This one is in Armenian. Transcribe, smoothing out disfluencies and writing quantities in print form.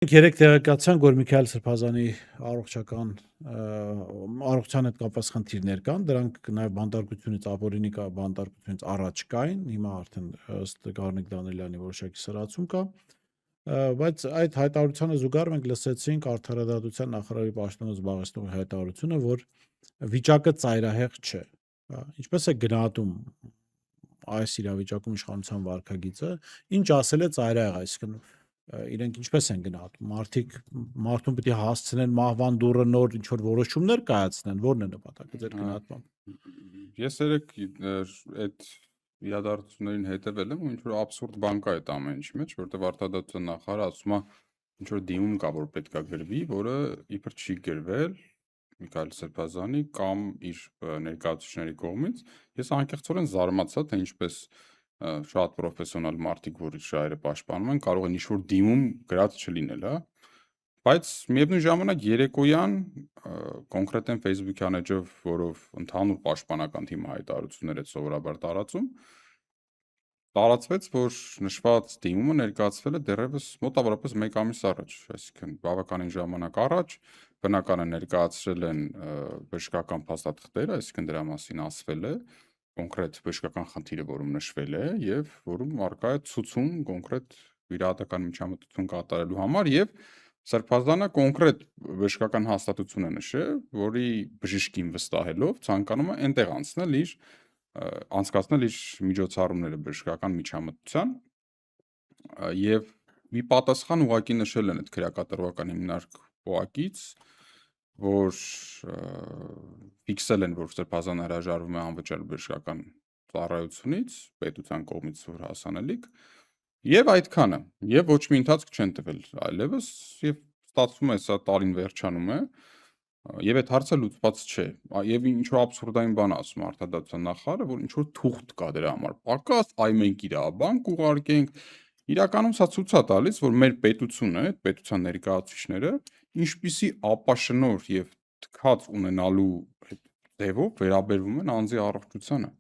Երեք տեղեկացանք, որ Միքայել Սրբազանի առողջության հետ կապված խնդիրներ կան, դրանք նաև բանտարկությունից, ապօրինի բանտարկությունից առաջ կային, հիմա արդեն ըստ Գառնիկ Դանիելյանի որոշակի սրացում կա, բայց այդ հայտարարությանը զուգահեռ մենք լսեցինք Արդարադատության նախարարի պաշտոնը զբաղեցնողի հայտարարությունը, որ վիճակը ծայրահեղ չէ, ինչպես է գնահատում այս իրավիճակում իշխանության վարքագիծը, ինչ ասել է ծայրահեղ, այսինքն իրենք ինչպես են գնահատում, մարդուն պետք է հասցնեն մահվան դուռը նոր ինչ-որ որոշումներ կայացնեն, ո՞րն է նպատակը ձեր գնահատմամբ։ Ես երեք այդ իրադարձություններին հետևել եմ ու ինչ-որ աբսուրդ բան կա այդ ամեն ինչի մեջ, որտեղ Արդարադատության նախարարը ասում է ինչ-որ դիմում կա, որ պետքա գրվի, որը իբր չի գրվել Միքայել Սրբազանի կամ իր ներկայացուցիչների կողմից։ Ես անկեղծորեն զարմացա, թե ինչպես շատ պրոֆեսիոնալ մարդիկ, որ շահերը պաշտպանում են, կարող են ինչ-որ դիմում գրած չլինել, հա։ Բայց միևնույն ժամանակ երեկոյան կոնկրետ Facebook-յան էջով, որով ընդհանուր պաշտպանական թիմը հայտարարություններ է սովորաբար տարածվեց, որ նշված դիմումը ներկայացվել է դեռևս մոտավորապես 1 ամիս առաջ, այսինքն բավականին ժամանակ առաջ, բնական է ներկայացրել են բժշկական փաստաթղթերը, այսինքն դրա մասին ասվել է, կոնկրետ բժշկական խնդիրը, որում նշվել է եւ որում արկա է ցուցում կոնկրետ վիրահատական միջամտություն կատարելու համար եւ Սրբազանը կոնկրետ բժշկական հաստատություն է նշել, որի բժիշկին վստահելով ցանկանում է այնտեղ անցկացնել իր միջոցառումները բժշկական միջամտության եւ մի պատասխան ուղղակի նշել են այդ քրեակատարողական հիմնարկ ՕԱԿ-ից, որ ֆիքսել են, որ Սրբազանը հրաժարվում է անվճար բժշկական ծառայությունից, պետության կողմից որ հասանելիք, եւ այդքանը, եւ ոչ մի ընթացք չեն տվել այլևս, եւ ստացվում է սա տարին վերջանում է, եւ այդ հարցը լուծված չէ, եւ ինչ-որ աբսուրդային բան ասում Արդարադատության նախարարը, որ ինչ-որ թուղթ կա դրա համար, պակաս, այ մենք իրավաբան կուղարկենք, իրականում սա ցույց է տալիս, որ մեր պետությունը, այդ պետության ներկայացուցիչները ինչպիսի ապաշնորհ եւ թքած ունենալու ձևով վերաբերվում են անձի առողջությանը։